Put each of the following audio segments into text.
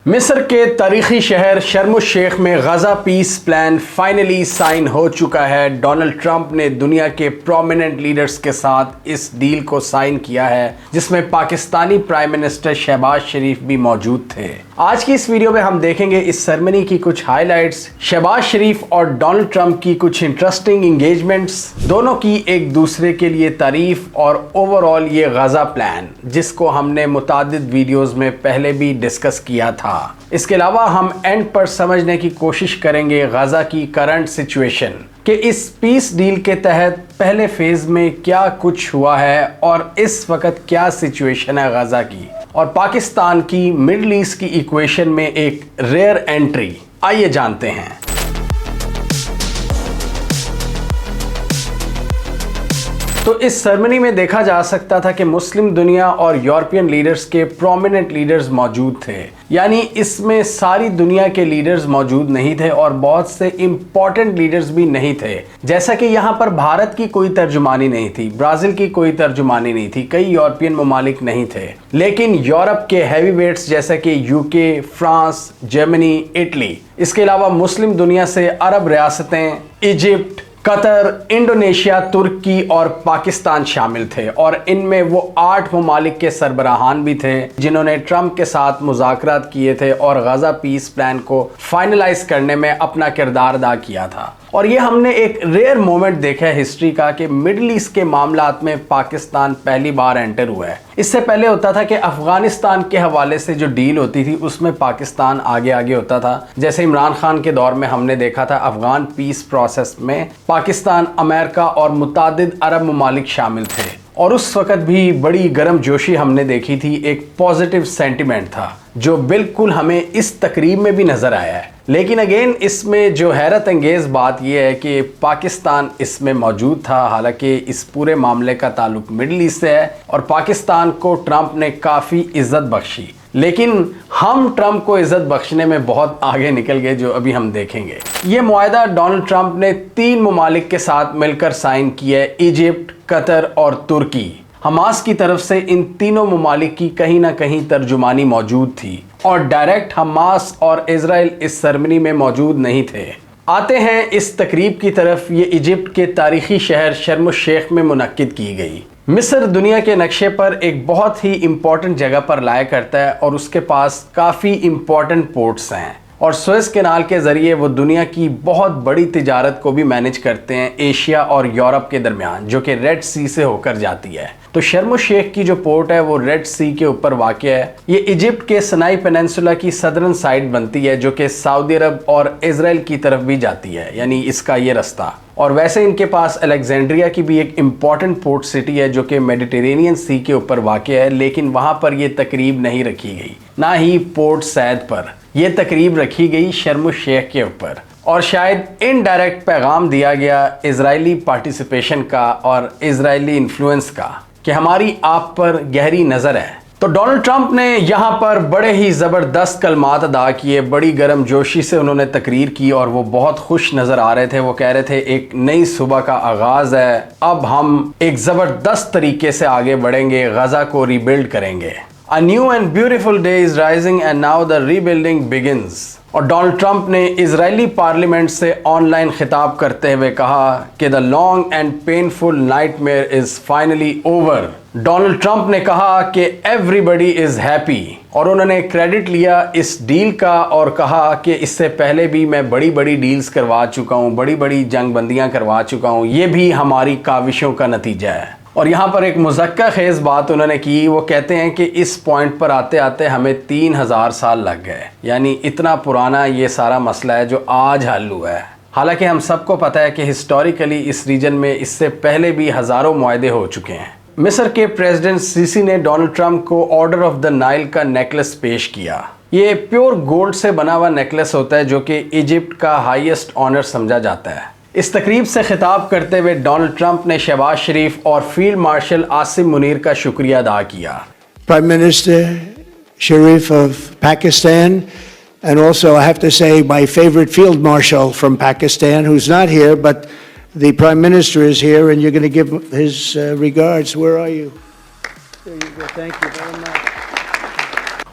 مصر کے تاریخی شہر شرم الشیخ میں Gaza peace plan finally sign ہو چکا ہے۔ ڈونلڈ ٹرمپ نے دنیا کے پرومیننٹ لیڈرز کے ساتھ اس ڈیل کو سائن کیا ہے، جس میں پاکستانی پرائم منسٹر شہباز شریف بھی موجود تھے۔ آج کی اس ویڈیو میں ہم دیکھیں گے اس سرمنی کی کچھ ہائی لائٹس، شہباز شریف اور ڈونلڈ ٹرمپ کی کچھ انٹرسٹنگ انگیجمنٹس، دونوں کی ایک دوسرے کے لیے تعریف، اور اوور آل یہ غزہ پلان جس کو ہم نے متعدد ویڈیوز میں پہلے بھی ڈسکس کیا تھا۔ اس کے علاوہ ہم اینڈ پر سمجھنے کی کوشش کریں گے غزہ کی کرنٹ سچویشن، کہ اس پیس ڈیل کے تحت پہلے فیز میں کیا کچھ ہوا ہے اور اس وقت کیا سچویشن ہے غزہ کی، اور پاکستان کی مڈل ایسٹ کی ایکویشن میں ایک ریئر انٹری۔ آئیے جانتے ہیں۔ تو اس سرمنی میں دیکھا جا سکتا تھا کہ مسلم دنیا اور یورپین لیڈرز کے پرومیننٹ لیڈرز موجود تھے، یعنی اس میں ساری دنیا کے لیڈرز موجود نہیں تھے اور بہت سے امپورٹنٹ لیڈرز بھی نہیں تھے، جیسا کہ یہاں پر بھارت کی کوئی ترجمانی نہیں تھی، برازیل کی کوئی ترجمانی نہیں تھی، کئی یورپین ممالک نہیں تھے، لیکن یورپ کے ہیوی ویٹس جیسا کہ یوکے، فرانس، جرمنی، اٹلی، اس کے علاوہ مسلم دنیا سے عرب ریاستیں، ایجپٹ، قطر، انڈونیشیا، ترکی اور پاکستان شامل تھے، اور ان میں وہ 8 ممالک کے سربراہان بھی تھے جنہوں نے ٹرمپ کے ساتھ مذاکرات کیے تھے اور غزہ پیس پلان کو فائنلائز کرنے میں اپنا کردار ادا کیا تھا۔ اور یہ ہم نے ایک ریئر مومنٹ دیکھا ہے ہسٹری کا کہ مڈل ایسٹ کے معاملات میں پاکستان پہلی بار انٹر ہوا ہے۔ اس سے پہلے ہوتا تھا کہ افغانستان کے حوالے سے جو ڈیل ہوتی تھی اس میں پاکستان آگے ہوتا تھا، جیسے عمران خان کے دور میں ہم نے دیکھا تھا افغان پیس پروسیس میں پاکستان، امریکہ اور متعدد عرب ممالک شامل تھے، اور اس وقت بھی بڑی گرم جوشی ہم نے دیکھی تھی، ایک پازیٹیو سینٹیمنٹ تھا جو بالکل ہمیں اس تقریب میں بھی نظر آیا ہے۔ لیکن اگین اس میں جو حیرت انگیز بات یہ ہے کہ پاکستان اس میں موجود تھا، حالانکہ اس پورے معاملے کا تعلق مڈل ایسٹ سے ہے اور پاکستان کو ٹرمپ نے کافی عزت بخشی، لیکن ہم ٹرمپ کو عزت بخشنے میں بہت آگے نکل گئے، جو ابھی ہم دیکھیں گے۔ یہ معاہدہ ڈونلڈ ٹرمپ نے 3 ممالک کے ساتھ مل کر سائن کیا ہے، ایجپٹ، قطر اور ترکی۔ حماس کی طرف سے ان تینوں ممالک کی کہیں نہ کہیں ترجمانی موجود تھی، اور ڈائریکٹ حماس اور اسرائیل اس سرمنی میں موجود نہیں تھے۔ آتے ہیں اس تقریب کی طرف۔ یہ ایجپٹ کے تاریخی شہر شرم الشیخ میں منعقد کی گئی۔ مصر دنیا کے نقشے پر ایک بہت ہی امپورٹنٹ جگہ پر لایا کرتا ہے، اور اس کے پاس کافی امپورٹنٹ پورٹس ہیں، اور سوئس کینال کے ذریعے وہ دنیا کی بہت بڑی تجارت کو بھی مینج کرتے ہیں ایشیا اور یورپ کے درمیان، جو کہ ریڈ سی سے ہو کر جاتی ہے۔ تو شرم الشیخ کی جو پورٹ ہے وہ ریڈ سی کے اوپر واقع ہے۔ یہ ایجپٹ کے سنائی پیننسولا کی صدرن سائڈ بنتی ہے، جو کہ سعودی عرب اور اسرائیل کی طرف بھی جاتی ہے، یعنی اس کا یہ رستہ۔ اور ویسے ان کے پاس الیگزینڈریا کی بھی ایک امپورٹنٹ پورٹ سٹی ہے جو کہ میڈیٹرینین سی کے اوپر واقع ہے، لیکن وہاں پر یہ تقریب نہیں رکھی گئی، نہ ہی پورٹ سعید پر۔ یہ تقریب رکھی گئی شرم الشیخ کے اوپر، اور شاید انڈائریکٹ پیغام دیا گیا اسرائیلی پارٹیسپیشن کا اور اسرائیلی انفلوئنس کا کہ ہماری آپ پر گہری نظر ہے۔ تو ڈونلڈ ٹرمپ نے یہاں پر بڑے ہی زبردست کلمات ادا کیے، بڑی گرم جوشی سے انہوں نے تقریر کی، اور وہ بہت خوش نظر آ رہے تھے۔ وہ کہہ رہے تھے ایک نئی صبح کا آغاز ہے، اب ہم ایک زبردست طریقے سے آگے بڑھیں گے، غزہ کو ری بلڈ کریں گے۔ A new and beautiful day is rising and now the rebuilding begins۔ اور ڈونلڈ ٹرمپ نے اسرائیلی پارلیمنٹ سے آن لائن خطاب کرتے ہوئے کہا کہ the long and painful nightmare is finally over۔ Donald Trump نے کہا کہ everybody is happy، اور انہوں نے کریڈٹ لیا اس ڈیل کا اور کہا کہ اس سے پہلے بھی میں بڑی بڑی ڈیلز کروا چکا ہوں، بڑی بڑی جنگ بندیاں کروا چکا ہوں، یہ بھی ہماری کاوشوں کا نتیجہ ہے۔ اور یہاں پر ایک مذکر خیز بات انہوں نے کی، وہ کہتے ہیں کہ اس پوائنٹ پر آتے آتے ہمیں 3000 سال لگ گئے، یعنی اتنا پرانا یہ سارا مسئلہ ہے جو آج حل ہوا ہے۔ حالانکہ ہم سب کو پتہ ہے کہ ہسٹوریکلی اس ریجن میں اس سے پہلے بھی ہزاروں معاہدے ہو چکے ہیں۔ مصر کے پریزیڈنٹ سیسی نے ڈونلڈ ٹرمپ کو آرڈر آف دا نائل کا نیکلس پیش کیا۔ یہ پیور گولڈ سے بنا ہوا نیکلس ہوتا ہے جو کہ ایجپٹ کا ہائیسٹ آنر سمجھا جاتا ہے۔ اس تقریب سے خطاب کرتے ہوئے ڈونلڈ ٹرمپ نے شہباز شریف اور فیلڈ مارشل عاصم منیر کا شکریہ ادا کیا۔ Prime Minister Sharif of Pakistan, and also I have to say my favorite field marshal from Pakistan, who's not here, but the Prime Minister is here and you're going to give his regards. Where are you? There you go. Thank you very much.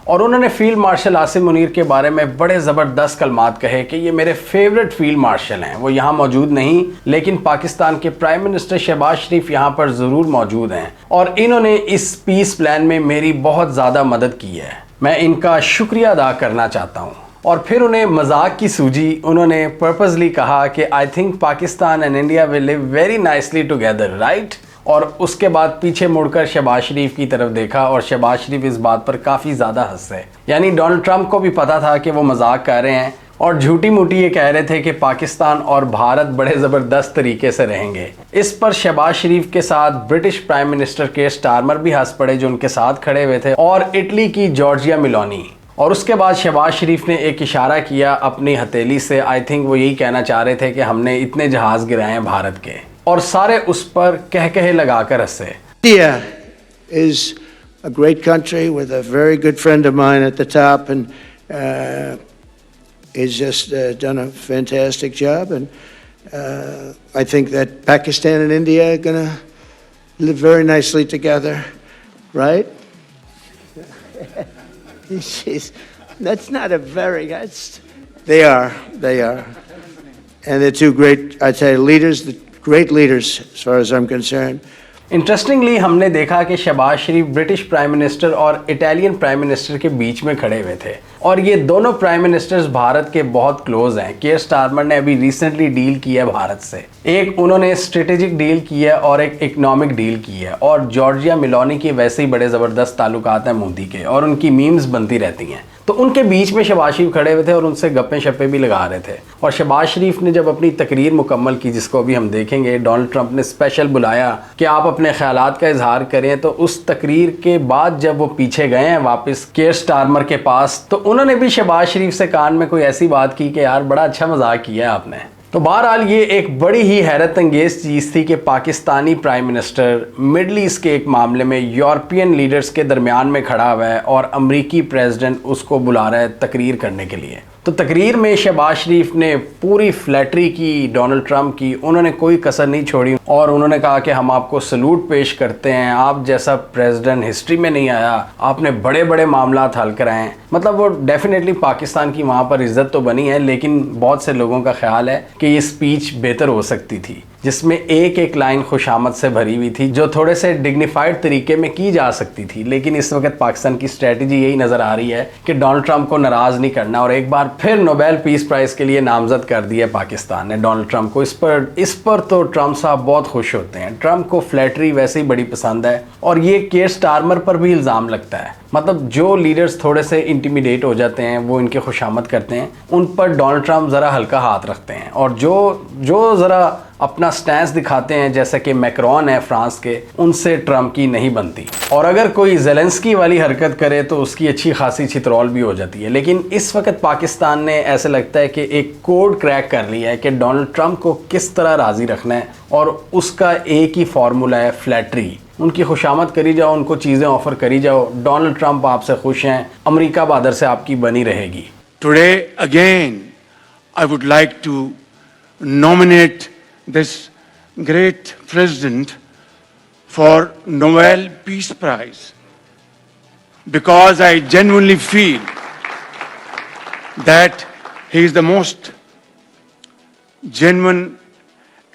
اور انہوں نے field marshal Asim Munir کے بارے میں بڑے زبردست کلمات کہے کہ یہ میرے فیورٹ فیلڈ مارشل ہیں. وہ یہاں موجود نہیں لیکن پاکستان کے پرائم منسٹر شہباز شریف یہاں پر ضرور موجود ہیں اور انہوں نے اس پیس پلان میں میری بہت زیادہ مدد کی ہے. میں ان کا شکریہ ادا کرنا چاہتا ہوں. اور پھر انہیں مذاق کی سوجی انہوں نے پرپزلی کہا کہ I think Pakistan and India will live very nicely together right. اور اس کے بعد پیچھے مڑ کر شہباز شریف کی طرف دیکھا اور شہباز شریف اس بات پر کافی زیادہ ہنسے. یعنی ڈونلڈ ٹرمپ کو بھی پتا تھا کہ وہ مذاق کر رہے ہیں اور جھوٹی موٹی یہ کہہ رہے تھے کہ پاکستان اور بھارت بڑے زبردست طریقے سے رہیں گے. اس پر شہباز شریف کے ساتھ British prime minister Keir Starmer بھی ہنس پڑے جو ان کے ساتھ کھڑے ہوئے تھے اور اٹلی کی جارجیا میلونی. اور اس کے بعد شہباز شریف نے ایک اشارہ کیا اپنی ہتھیلی سے. آئی تھنک وہ یہی کہنا چاہ رہے تھے کہ ہم نے اتنے جہاز گرائے ہیں بھارت کے. اور سارے اس پر کہے لگا کر ہنسے. India is a great country with a very good friend of mine at the top, and he's just done a fantastic job. And I think that Pakistan and India are going to live very nicely together, right? That's not a very. They are. And they're two great, I'd say, leaders. Great leaders as far as I'm concerned. Interestingly ہم نے دیکھا کہ شہباز شریف British prime minister اور Italian prime minister کے بیچ میں کھڑے ہوئے تھے اور یہ دونوں پرائم منسٹرز بھارت کے بہت کلوز ہیں. کیئر سٹارمر نے ابھی ریسنٹلی ڈیل کیا ہے بھارت سے. ایک انہوں نے اسٹریٹجک ڈیل کی ہے اور ایک اکنامک ڈیل کی ہے. اور جارجیا میلونی کے ویسے ہی بڑے زبردست تعلقات ہیں مودی کے اور ان کی میمز بنتی رہتی ہیں. تو ان کے بیچ میں شہباز شریف کھڑے ہوئے تھے اور ان سے گپیں شپیں بھی لگا رہے تھے. اور شہباز شریف نے جب اپنی تقریر مکمل کی جس کو ابھی ہم دیکھیں گے, ڈونلڈ ٹرمپ نے اسپیشل بلایا کہ آپ اپنے خیالات کا اظہار کریں. تو اس تقریر کے بعد جب وہ پیچھے گئے ہیں واپس کیئر سٹارمر کے پاس تو انہوں نے بھی شہباز شریف سے کان میں کوئی ایسی بات کی کہ یار بڑا اچھا مذاق کیا ہے آپ نے. تو بہرحال یہ ایک بڑی ہی حیرت انگیز چیز تھی کہ Pakistani prime minister middle east کے ایک معاملے میں یورپین لیڈرز کے درمیان میں کھڑا ہوا ہے اور امریکی پریزیڈنٹ اس کو بلا رہا ہے تقریر کرنے کے لیے. تو تقریر میں شہباز شریف نے پوری فلیٹری کی ڈونلڈ ٹرمپ کی. انہوں نے کوئی کسر نہیں چھوڑی اور انہوں نے کہا کہ ہم آپ کو سلوٹ پیش کرتے ہیں, آپ جیسا پریزیڈنٹ ہسٹری میں نہیں آیا, آپ نے بڑے بڑے معاملات حل کرائے ہیں. مطلب وہ ڈیفینیٹلی پاکستان کی وہاں پر عزت تو بنی ہے لیکن بہت سے لوگوں کا خیال ہے کہ یہ اسپیچ بہتر ہو سکتی تھی جس میں ایک لائن خوش آمد سے بھری ہوئی تھی جو تھوڑے سے ڈگنیفائڈ طریقے میں کی جا سکتی تھی. لیکن اس وقت پاکستان کی اسٹریٹجی یہی نظر آ رہی ہے کہ ڈونلڈ ٹرمپ کو ناراض نہیں کرنا اور ایک بار پھر نوبیل پیس پرائز کے لیے نامزد کر دیا پاکستان نے ڈونلڈ ٹرمپ کو. اس پر تو ٹرمپ صاحب بہت خوش ہوتے ہیں. ٹرمپ کو فلیٹری ویسے ہی بڑی پسند ہے اور یہ کیئر سٹارمر پر بھی الزام لگتا ہے. مطلب جو لیڈرز تھوڑے سے انٹیمیڈیٹ ہو جاتے ہیں وہ ان کے خوش آمد کرتے ہیں, ان پر ڈونلڈ ٹرمپ ذرا ہلکا ہاتھ رکھتے ہیں. اور جو ذرا اپنا سٹینس دکھاتے ہیں جیسے کہ میکرون ہے فرانس کے, ان سے ٹرمپ کی نہیں بنتی. اور اگر کوئی زیلنسکی والی حرکت کرے تو اس کی اچھی خاصی چھترول بھی ہو جاتی ہے. لیکن اس وقت پاکستان نے ایسے لگتا ہے کہ ایک کوڈ کریک کر لیا ہے کہ ڈونلڈ ٹرمپ کو کس طرح راضی رکھنا ہے اور اس کا ایک ہی فارمولا ہے فلیٹری. ان کی خوشامد کری جاؤ, ان کو چیزیں آفر کری جاؤ. ڈونلڈ ٹرمپ آپ سے خوش ہیں, امریکہ بہادر سے آپ کی بنی رہے گی. Today again I would like to nominate this great president for Nobel Peace Prize because I genuinely feel that he is the most genuine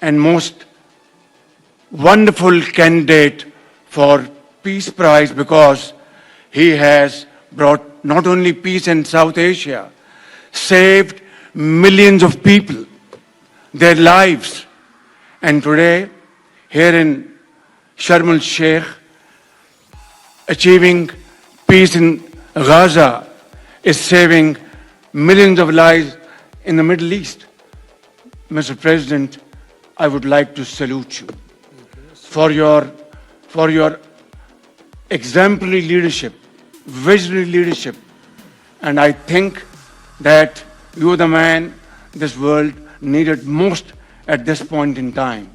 and most wonderful candidate for Peace Prize because he has brought not only peace in South Asia, saved millions of people, their lives. And today, here in Sharm el-Sheikh, achieving peace in Gaza is saving millions of lives in the Middle East. Mr. President, I would like to salute you for your exemplary leadership, visionary leadership. And I think that you are the man this world needed most at this point in time.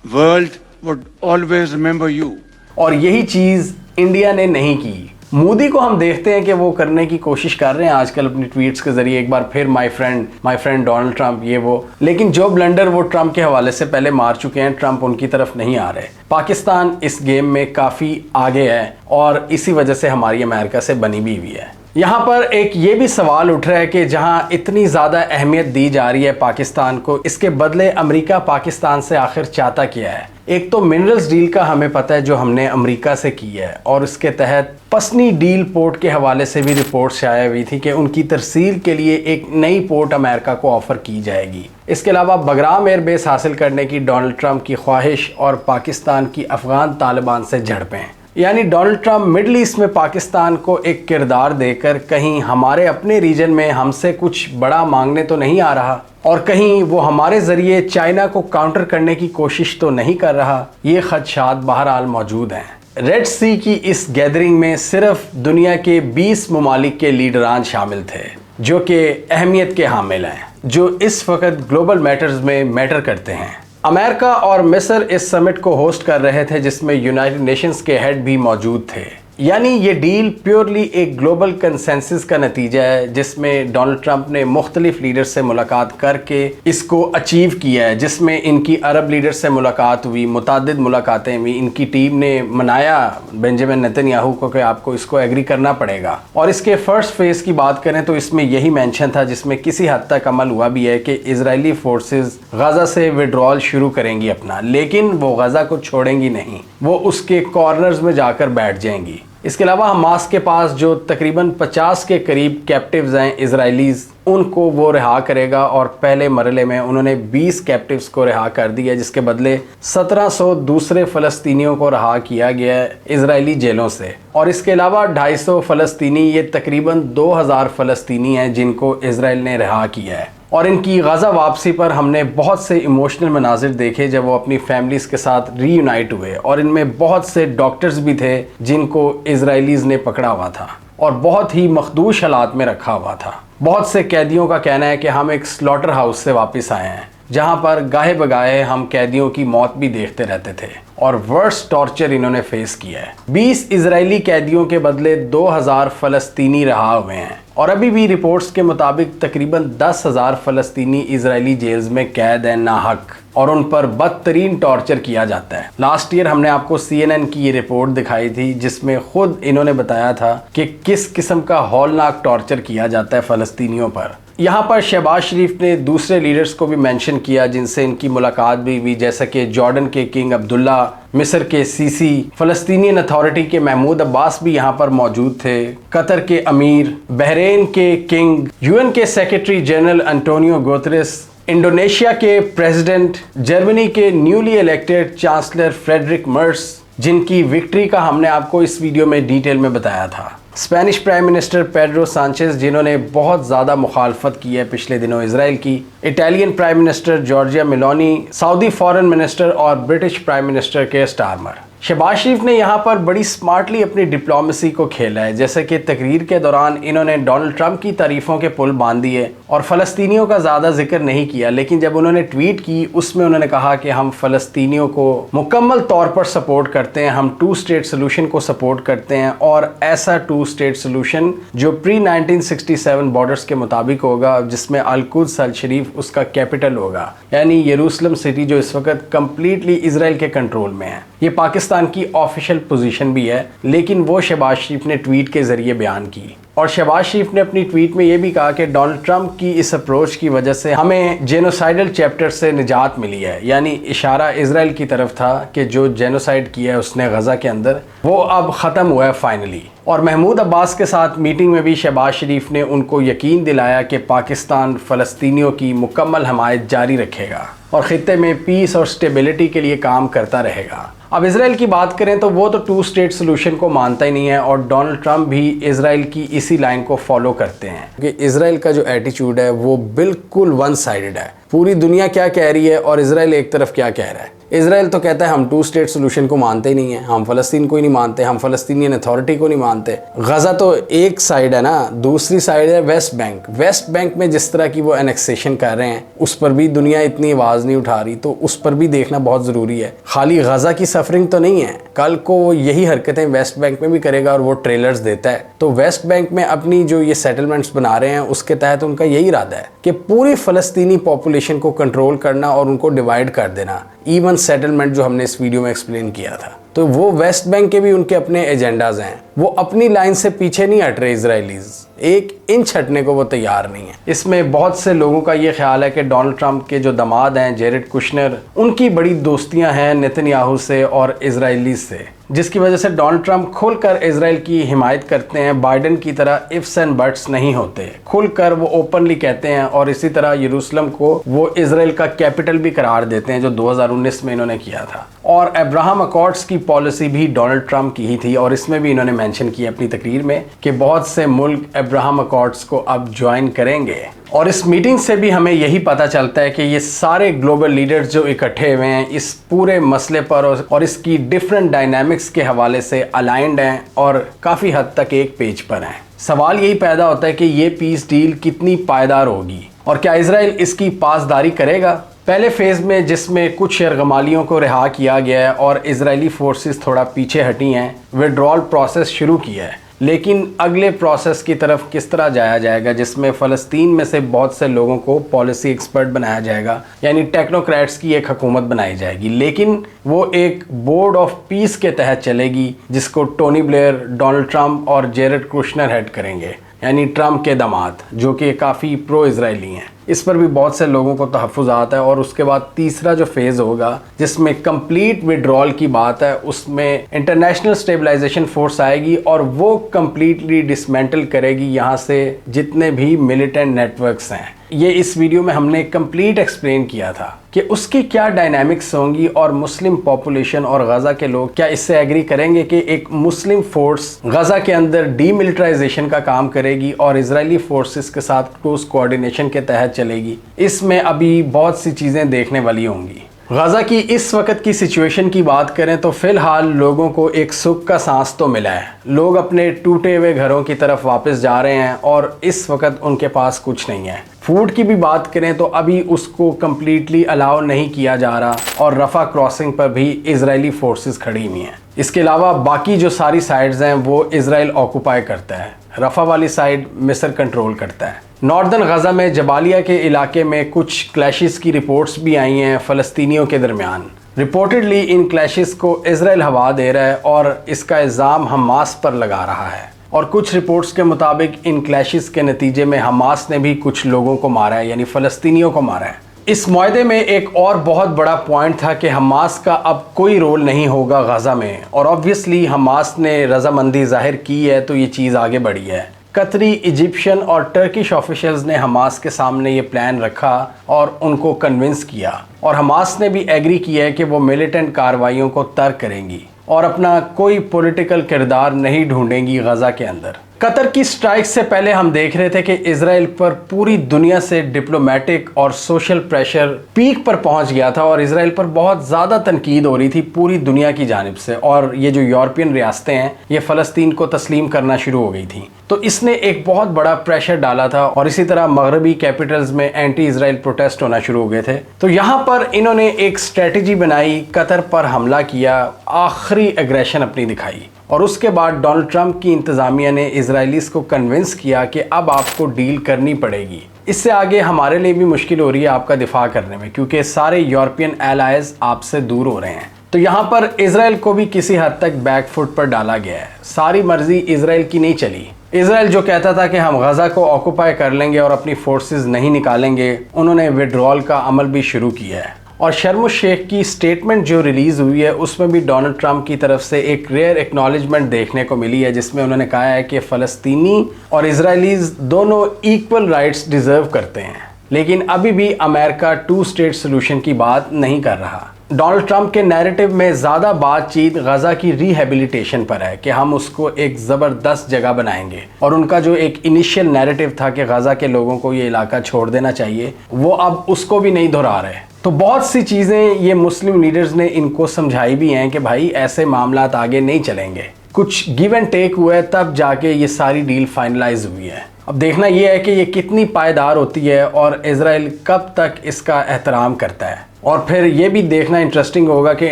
World would always remember you. اور یہی چیز India نے نہیں کی. مودی کو ہم دیکھتے ہیں کہ وہ کرنے کی کوشش کر رہے ہیں آج کل اپنی ٹویٹس کے ذریعے ایک بار پھر مائی فرینڈ ڈونلڈ ٹرمپ یہ وہ، لیکن جو بلنڈر وہ ٹرمپ کے حوالے سے پہلے مار چکے ہیں، ٹرمپ ان کی طرف نہیں آ رہے۔ پاکستان اس گیم میں کافی آگے ہے اور اسی وجہ سے ہماری امریکہ سے بنی بھی ہوئی ہے۔ یہاں پر ایک یہ بھی سوال اٹھ رہا ہے کہ جہاں اتنی زیادہ اہمیت دی جا رہی ہے پاکستان کو، اس کے بدلے امریکہ پاکستان سے آخر چاہتا کیا ہے؟ ایک تو منرلز ڈیل کا ہمیں پتہ ہے جو ہم نے امریکہ سے کی ہے، اور اس کے تحت پسنی ڈیل پورٹ کے حوالے سے بھی رپورٹ شائع ہوئی تھی کہ ان کی ترسیل کے لیے ایک نئی پورٹ امریکہ کو آفر کی جائے گی۔ اس کے علاوہ بگرام ایئر بیس حاصل کرنے کی ڈونلڈ ٹرمپ کی خواہش اور پاکستان کی افغان طالبان سے جھڑپیں، یعنی ڈونلڈ ٹرمپ مڈل ایسٹ میں پاکستان کو ایک کردار دے کر کہیں ہمارے اپنے ریجن میں ہم سے کچھ بڑا مانگنے تو نہیں آ رہا، اور کہیں وہ ہمارے ذریعے چائنا کو کاؤنٹر کرنے کی کوشش تو نہیں کر رہا۔ یہ خدشات بہرحال موجود ہیں۔ ریڈ سی کی اس گیدرنگ میں صرف دنیا کے 20 ممالک کے لیڈران شامل تھے جو کہ اہمیت کے حامل ہیں، جو اس وقت گلوبل میٹرز میں میٹر کرتے ہیں۔ امریکہ اور مصر اس سمٹ کو ہوسٹ کر رہے تھے جس میں یونائٹڈ نیشنز کے ہیڈ بھی موجود تھے۔ یعنی یہ ڈیل پیورلی ایک گلوبل کنسنسس کا نتیجہ ہے جس میں ڈونلڈ ٹرمپ نے مختلف لیڈر سے ملاقات کر کے اس کو اچیو کیا ہے، جس میں ان کی عرب لیڈر سے ملاقات ہوئی، متعدد ملاقاتیں ہوئی، ان کی ٹیم نے منایا بنجامن نیتن یاہو کو کہ آپ کو اس کو ایگری کرنا پڑے گا۔ اور اس کے فرسٹ فیز کی بات کریں تو اس میں یہی مینشن تھا جس میں کسی حد تک عمل ہوا بھی ہے کہ اسرائیلی فورسز غزہ سے وڈرال شروع کریں گی اپنا، لیکن وہ غزہ کو چھوڑیں گی نہیں، وہ اس کے کارنرز میں جا کر بیٹھ جائیں گی۔ اس کے علاوہ حماس کے پاس جو تقریباً 50 کے قریب کیپٹیوز ہیں اسرائیلیز، ان کو وہ رہا کرے گا، اور پہلے مرحلے میں انہوں نے 20 کیپٹیوز کو رہا کر دیا، جس کے بدلے 1700 دوسرے فلسطینیوں کو رہا کیا گیا ہے اسرائیلی جیلوں سے۔ اور اس کے علاوہ 250 فلسطینی، یہ تقریباً 2000 فلسطینی ہیں جن کو اسرائیل نے رہا کیا ہے۔ اور ان کی غزہ واپسی پر ہم نے بہت سے ایموشنل مناظر دیکھے جب وہ اپنی فیملیز کے ساتھ ری یونائٹ ہوئے، اور ان میں بہت سے ڈاکٹرز بھی تھے جن کو اسرائیلیز نے پکڑا ہوا تھا اور بہت ہی مخدوش حالات میں رکھا ہوا تھا۔ بہت سے قیدیوں کا کہنا ہے کہ ہم ایک سلاٹر ہاؤس سے واپس آئے ہیں جہاں پر گاہے بگاہے ہم قیدیوں کی موت بھی دیکھتے رہتے تھے، اور ورس ٹارچر انہوں نے فیس کیا ہے۔ 20 اسرائیلی قیدیوں کے بدلے 2000 فلسطینی رہا ہوئے ہیں، اور ابھی بھی رپورٹس کے مطابق تقریباً 10,000 فلسطینی اسرائیلی جیلز میں قید ہیں ناحق، اور ان پر بدترین ٹارچر کیا جاتا ہے۔ لاسٹ ایئر ہم نے آپ کو CNN کی یہ رپورٹ دکھائی تھی جس میں خود انہوں نے بتایا تھا کہ کس قسم کا ہولناک ٹارچر کیا جاتا ہے فلسطینیوں پر۔ یہاں پر شہباز شریف نے دوسرے لیڈرز کو بھی مینشن کیا جن سے ان کی ملاقات بھی ہوئی، جیسا کہ جارڈن کے کنگ عبداللہ، مصر کے سیسی، فلسطینین اتھارٹی کے محمود عباس بھی یہاں پر موجود تھے، قطر کے امیر، بحرین کے کنگ، UN کے secretary general Antonio Guterres, Indonesia کے پریزیڈنٹ، جرمنی کے newly elected chancellor Friedrich Merz, جن کی وکٹری کا ہم نے آپ کو اس ویڈیو میں ڈیٹیل میں بتایا تھا، Spanish prime minister Pedro Sanchez جنہوں نے بہت زیادہ مخالفت کی ہے پچھلے دنوں اسرائیل کی، Italian prime minister Giorgia Meloni, Saudi foreign minister اور British prime minister Keir Starmer. Shehbaz Sharif نے یہاں پر بڑی سمارٹلی اپنی ڈپلومیسی کو کھیلا ہے، جیسے کہ تقریر کے دوران انہوں نے ڈونلڈ ٹرمپ کی تعریفوں کے پل باندھ دیے اور فلسطینیوں کا زیادہ ذکر نہیں کیا، لیکن جب انہوں نے ٹویٹ کی اس میں انہوں نے کہا کہ ہم فلسطینیوں کو مکمل طور پر سپورٹ کرتے ہیں، ہم 2 اسٹیٹ سلوشن کو سپورٹ کرتے ہیں، اور ایسا 2 اسٹیٹ سلوشن جو پری 1967 بارڈرز کے مطابق ہوگا، جس میں القدس الشریف اس کا کیپٹل ہوگا، یعنی یروشلم سٹی جو اس وقت کمپلیٹلی اسرائیل کے کنٹرول میں ہے۔ یہ پاکستان کی آفیشیل پوزیشن بھی ہے، لیکن وہ شہباز شریف نے ٹویٹ کے ذریعے بیان کی، اور شہباز شریف نے اپنی ٹویٹ میں یہ بھی کہا کہ ڈونلڈ ٹرمپ کی اس اپروچ کی وجہ سے ہمیں جینوسائیڈل چیپٹر سے نجات ملی ہے، یعنی اشارہ اسرائیل کی طرف تھا کہ جو جینوسائیڈ کیا ہے اس نے غزہ کے اندر، وہ اب ختم ہوا ہے فائنلی۔ اور محمود عباس کے ساتھ میٹنگ میں بھی شہباز شریف نے ان کو یقین دلایا کہ پاکستان فلسطینیوں کی مکمل حمایت جاری رکھے گا اور خطے میں پیس اور سٹیبلٹی کے لیے کام کرتا رہے گا۔ اب اسرائیل کی بات کریں تو وہ تو 2 اسٹیٹ سلوشن کو مانتا ہی نہیں ہے، اور ڈونلڈ ٹرمپ بھی اسرائیل کی اسی لائن کو فالو کرتے ہیں کہ اسرائیل کا جو ایٹیچیوڈ ہے وہ بالکل ون سائیڈڈ ہے، پوری دنیا کیا کہہ رہی ہے اور اسرائیل ایک طرف کیا کہہ رہا ہے۔ اسرائیل تو کہتا ہے ہم 2 اسٹیٹ سولوشن کو مانتے ہی نہیں ہیں, ہم فلسطین کو ہی نہیں مانتے, ہم فلسطینین اتھارٹی کو نہیں مانتے. غزہ تو ایک سائیڈ ہے نا, دوسری سائیڈ ہے ویسٹ بینک. ویسٹ بینک میں جس طرح کی وہ انیکسیشن کر رہے ہیں اس پر بھی دنیا اتنی آواز نہیں اٹھا رہی, تو اس پر بھی دیکھنا بہت ضروری ہے. خالی غزہ کی سفرنگ تو نہیں ہے, کل کو وہ یہی حرکتیں ویسٹ بینک میں بھی کرے گا اور وہ ٹریلرز دیتا ہے. تو ویسٹ بینک میں اپنی جو یہ سیٹلمنٹس بنا رہے ہیں اس کے تحت ان کا یہی ارادہ ہے کہ پوری فلسطینی پاپولیشن کو کنٹرول کرنا اور ان کو ڈیوائیڈ کر دینا. ایون سیٹلمنٹ جو ہم نے اس ویڈیو میں ایکسپلین کیا تھا, تو وہ ویسٹ بینک کے بھی ان کے اپنے ایجنڈاز ہیں. وہ اپنی لائن سے پیچھے نہیں ہٹ رہے اسرائیلیز, 1 انچ ہٹنے کو وہ تیار نہیں ہے. اس میں بہت سے لوگوں کا یہ خیال ہے کہ ڈونلڈ ٹرمپ کے جو داماد ہیں جیرڈ کشنر, ان کی بڑی دوستیاں ہیں نیتن یاہو سے اور اسرائیلی سے, جس کی وجہ سے ڈونلڈ ٹرمپ کھل کر اسرائیل کی حمایت کرتے ہیں. بائیڈن کی طرح ifs and buts نہیں ہوتے, کھل کر وہ اوپنلی کہتے ہیں. اور اسی طرح یروشلم کو وہ اسرائیل کا کیپٹل بھی قرار دیتے ہیں, جو 2019 میں انہوں نے کیا تھا. اور ابراہم اکارڈز کی پالیسی بھی ڈونلڈ ٹرمپ کی ہی تھی, اور اس میں بھی انہوں نے مینشن کیا اپنی تقریر میں کہ بہت سے ملک ابراہم اکارڈز کو اب جوائن کریں گے. اور اس میٹنگ سے بھی ہمیں یہی پتہ چلتا ہے کہ یہ سارے گلوبل لیڈرز جو اکٹھے ہوئے ہیں اس پورے مسئلے پر اور اس کی ڈیفرنٹ ڈائنامکس کے حوالے سے الائنڈ ہیں اور کافی حد تک ایک پیج پر ہیں. سوال یہی پیدا ہوتا ہے کہ یہ پیس ڈیل کتنی پائیدار ہوگی اور کیا اسرائیل اس کی پاسداری کرے گا. پہلے فیز میں جس میں کچھ یرغمالیوں کو رہا کیا گیا ہے اور اسرائیلی فورسز تھوڑا پیچھے ہٹی ہیں, وڈرال پروسیس شروع کیا ہے. لیکن اگلے پروسیس کی طرف کس طرح جایا جائے گا, جس میں فلسطین میں سے بہت سے لوگوں کو پالیسی ایکسپرٹ بنایا جائے گا, یعنی ٹیکنوکریٹس کی ایک حکومت بنائی جائے گی, لیکن وہ ایک بورڈ آف پیس کے تحت چلے گی جس کو ٹونی بلیئر, ڈونلڈ ٹرمپ اور جیرڈ کشنر ہیڈ کریں گے, یعنی ٹرمپ کے داماد جو کہ کافی پرو اسرائیلی ہیں. اس پر بھی بہت سے لوگوں کو تحفظات ہے. اور اس کے بعد تیسرا جو فیز ہوگا جس میں کمپلیٹ وڈرال کی بات ہے, اس میں انٹرنیشنل اسٹیبلائزیشن فورس آئے گی اور وہ کمپلیٹلی ڈسمینٹل کرے گی یہاں سے جتنے بھی ملیٹنٹ نیٹ ورکس ہیں. یہ اس ویڈیو میں ہم نے کمپلیٹ ایکسپلین کیا تھا کہ اس کی کیا ڈائنامکس ہوں گی اور مسلم پاپولیشن اور غزہ کے لوگ کیا اس سے ایگری کریں گے کہ ایک مسلم فورس غزہ کے اندر ڈی ملٹرائزیشن کا کام کرے گی اور اسرائیلی فورسز کے ساتھ کلوز کوآرڈینیشن کے تحت چلے گی. اس میں ابھی بہت سی چیزیں دیکھنے والی ہوں گی. غزہ کی اس وقت کی سچویشن کی بات کریں تو فی الحال لوگوں کو ایک سکھ کا سانس تو ملا ہے. لوگ اپنے ٹوٹے ہوئے گھروں کی طرف واپس جا رہے ہیں اور اس وقت ان کے پاس کچھ نہیں ہے. فوڈ کی بھی بات کریں تو ابھی اس کو کمپلیٹلی الاؤ نہیں کیا جا رہا اور رفح کراسنگ پر بھی اسرائیلی فورسز کھڑی ہوئی ہیں. اس کے علاوہ باقی جو ساری سائیڈز ہیں وہ اسرائیل آکوپائی کرتا ہے. رفح والی سائیڈ مصر کنٹرول کرتا ہے. ناردن غزہ میں جبالیہ کے علاقے میں کچھ کلیشز کی رپورٹس بھی آئی ہیں فلسطینیوں کے درمیان. رپورٹڈلی ان کلیشز کو اسرائیل ہوا دے رہا ہے اور اس کا الزام حماس پر لگا رہا ہے. اور کچھ رپورٹس کے مطابق ان کلیشز کے نتیجے میں حماس نے بھی کچھ لوگوں کو مارا ہے, یعنی فلسطینیوں کو مارا ہے. اس معاہدے میں ایک اور بہت بڑا پوائنٹ تھا کہ حماس کا اب کوئی رول نہیں ہوگا غزہ میں, اور آبویسلی حماس نے رضامندی ظاہر کی ہے تو یہ چیز آگے بڑھی ہے. قطری, ایجپشین اور ٹرکش آفیشلز نے حماس کے سامنے یہ پلان رکھا اور ان کو کنونس کیا, اور حماس نے بھی ایگری کیا ہے کہ وہ ملیٹنٹ کارروائیوں کو ترک کریں گی اور اپنا کوئی پولیٹیکل کردار نہیں ڈھونڈیں گی غزہ کے اندر. قطر کی سٹرائک سے پہلے ہم دیکھ رہے تھے کہ اسرائیل پر پوری دنیا سے ڈپلومیٹک اور سوشل پریشر پیک پر پہنچ گیا تھا اور اسرائیل پر بہت زیادہ تنقید ہو رہی تھی پوری دنیا کی جانب سے, اور یہ جو یورپین ریاستیں ہیں یہ فلسطین کو تسلیم کرنا شروع ہو گئی تھیں. تو اس نے ایک بہت بڑا پریشر ڈالا تھا, اور اسی طرح مغربی کیپٹلز میں اینٹی اسرائیل پروٹیسٹ ہونا شروع ہو گئے تھے. تو یہاں پر انہوں نے ایک اسٹریٹجی بنائی, قطر پر حملہ کیا, آخری ایگریشن اپنی دکھائی, اور اس کے بعد ڈونلڈ ٹرمپ کی انتظامیہ نے اسرائیلیز کو کنونس کیا کہ اب آپ کو ڈیل کرنی پڑے گی. اس سے آگے ہمارے لیے بھی مشکل ہو رہی ہے آپ کا دفاع کرنے میں, کیونکہ سارے یورپین ایلائز آپ سے دور ہو رہے ہیں. تو یہاں پر اسرائیل کو بھی کسی حد تک بیک فٹ پر ڈالا گیا ہے. ساری مرضی اسرائیل کی نہیں چلی. اسرائیل جو کہتا تھا کہ ہم غزہ کو آکوپائی کر لیں گے اور اپنی فورسز نہیں نکالیں گے, انہوں نے وڈرال کا عمل بھی شروع کیا ہے. اور شرم الشیخ کی سٹیٹمنٹ جو ریلیز ہوئی ہے اس میں بھی ڈونلڈ ٹرمپ کی طرف سے ایک ریئر ایکنالجمنٹ دیکھنے کو ملی ہے, جس میں انہوں نے کہا ہے کہ فلسطینی اور اسرائیلیز دونوں ایکول رائٹس ڈیزرو کرتے ہیں, لیکن ابھی بھی امریکہ 2 اسٹیٹ سولوشن کی بات نہیں کر رہا. ڈونلڈ ٹرمپ کے نیریٹو میں زیادہ بات چیت غزہ کی ری ہیبلیٹیشن پر ہے کہ ہم اس کو ایک زبردست جگہ بنائیں گے, اور ان کا جو ایک انیشیل نیریٹو تھا کہ غزہ کے لوگوں کو یہ علاقہ چھوڑ دینا چاہیے وہ اب اس کو بھی نہیں دہرا رہے. تو بہت سی چیزیں یہ مسلم لیڈرز نے ان کو سمجھائی بھی ہیں کہ بھائی ایسے معاملات آگے نہیں چلیں گے. کچھ گیو اینڈ ٹیک ہوا ہے تب جا کے یہ ساری ڈیل فائنلائز ہوئی ہے. اب دیکھنا یہ ہے کہ یہ کتنی پائیدار ہوتی ہے اور اسرائیل کب تک اس کا احترام کرتا ہے. اور پھر یہ بھی دیکھنا انٹرسٹنگ ہوگا کہ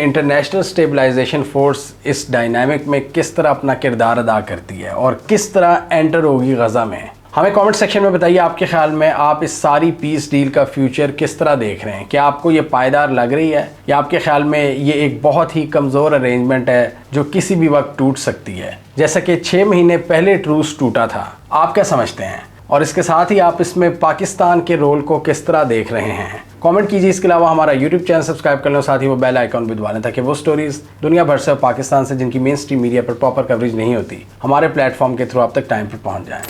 انٹرنیشنل اسٹیبلائزیشن فورس اس ڈائنامک میں کس طرح اپنا کردار ادا کرتی ہے اور کس طرح انٹر ہوگی غزہ میں. ہمیں کامنٹ سیکشن میں بتائیے آپ کے خیال میں آپ اس ساری پیس ڈیل کا فیوچر کس طرح دیکھ رہے ہیں. کیا آپ کو یہ پائیدار لگ رہی ہے یا آپ کے خیال میں یہ ایک بہت ہی کمزور ارینجمنٹ ہے جو کسی بھی وقت ٹوٹ سکتی ہے, جیسا کہ 6 مہینے پہلے ٹروس ٹوٹا تھا؟ آپ کیا سمجھتے ہیں؟ اور اس کے ساتھ ہی آپ اس میں پاکستان کے رول کو کس طرح دیکھ رہے ہیں؟ کامنٹ کیجیے. اس کے علاوہ ہمارا یوٹیوب چینل سبسکرائب کر لیں, ساتھ ہی وہ بیل آئیکن بھی دبا لیں تاکہ وہ سٹوریز دنیا بھر سے اور پاکستان سے جن کی مین سٹریم میڈیا پر پراپر کوریج نہیں ہوتی ہمارے پلیٹ فارم کے تھرو آپ تک ٹائم پر پہنچ جائیں.